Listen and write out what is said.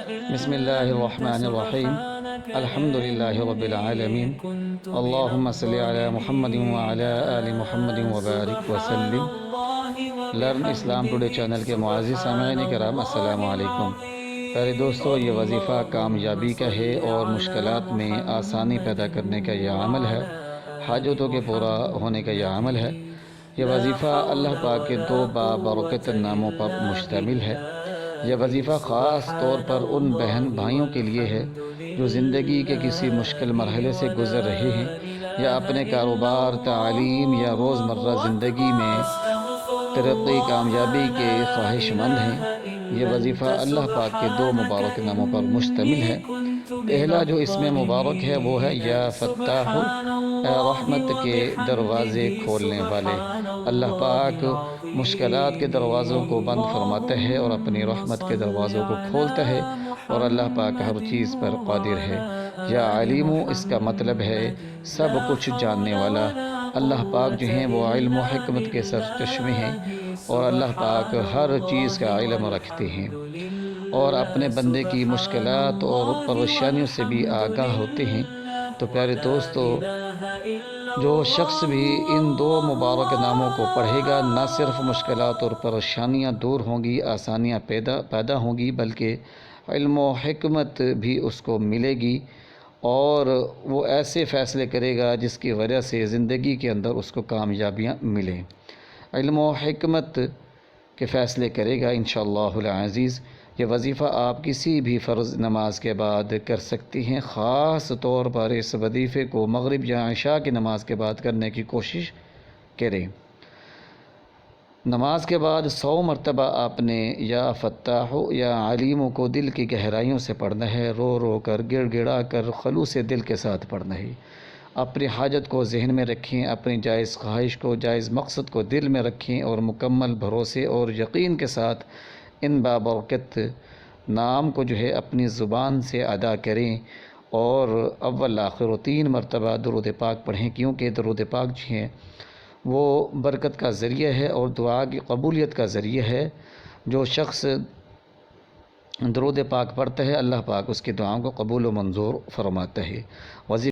بسم اللہ الرحمن الرحیم الحمد للہ رب العالمین اللہم صلی علی محمد وعلی آل محمد وبارک وسلم۔ لرن اسلام ٹوڈے چینل کے معزز سامعین کرام، السلام علیکم۔ پیارے دوستو، یہ وظیفہ کامیابی کا ہے اور مشکلات میں آسانی پیدا کرنے کا یہ عمل ہے، حاجتوں کے پورا ہونے کا یہ عمل ہے۔ یہ وظیفہ اللہ پاک کے دو بابرکت ناموں پر مشتمل ہے۔ یہ وظیفہ خاص طور پر ان بہن بھائیوں کے لیے ہے جو زندگی کے کسی مشکل مرحلے سے گزر رہے ہیں یا اپنے کاروبار، تعلیم یا روزمرہ زندگی میں ترقی کامیابی کے خواہش مند ہیں۔ یہ وظیفہ اللہ پاک کے دو مبارک ناموں پر مشتمل ہے۔ پہلا جو اس میں مبارک ہے وہ ہے یا فتاح، اے رحمت کے دروازے کھولنے والے۔ اللہ پاک مشکلات کے دروازوں کو بند فرماتا ہے اور اپنی رحمت کے دروازوں کو کھولتا ہے، اور اللہ پاک ہر چیز پر قادر ہے۔ یا علیم، اس کا مطلب ہے سب کچھ جاننے والا۔ اللہ پاک جو ہیں وہ علم و حکمت کے سرچشمے ہیں، اور اللہ پاک ہر چیز کا علم رکھتے ہیں اور اپنے بندے کی مشکلات اور پریشانیوں سے بھی آگاہ ہوتے ہیں۔ تو پیارے دوستو، جو شخص بھی ان دو مبارک ناموں کو پڑھے گا، نہ صرف مشکلات اور پریشانیاں دور ہوں گی، آسانیاں پیدا ہوں گی، بلکہ علم و حکمت بھی اس کو ملے گی، اور وہ ایسے فیصلے کرے گا جس کی وجہ سے زندگی کے اندر اس کو کامیابیاں ملیں۔ علم و حکمت کے فیصلے کرے گا انشاءاللہ العزیز۔ یہ وظیفہ آپ کسی بھی فرض نماز کے بعد کر سکتی ہیں۔ خاص طور پر اس وظیفے کو مغرب یا عشاء کی نماز کے بعد کرنے کی کوشش کریں۔ نماز کے بعد 100 مرتبہ آپ نے یا فتاح یا علیم کو دل کی گہرائیوں سے پڑھنا ہے، رو رو کر، گڑ گڑا کر، خلوص دل کے ساتھ پڑھنا ہے۔ اپنی حاجت کو ذہن میں رکھیں، اپنی جائز خواہش کو، جائز مقصد کو دل میں رکھیں، اور مکمل بھروسے اور یقین کے ساتھ ان بابرکت نام کو جو ہے اپنی زبان سے ادا کریں، اور اول آخر و 3 مرتبہ درود پاک پڑھیں، کیونکہ درود پاک جو ہے وہ برکت کا ذریعہ ہے اور دعا کی قبولیت کا ذریعہ ہے۔ جو شخص درود پاک پڑھتا ہے، اللہ پاک اس کی دعاؤں کو قبول و منظور فرماتا ہے۔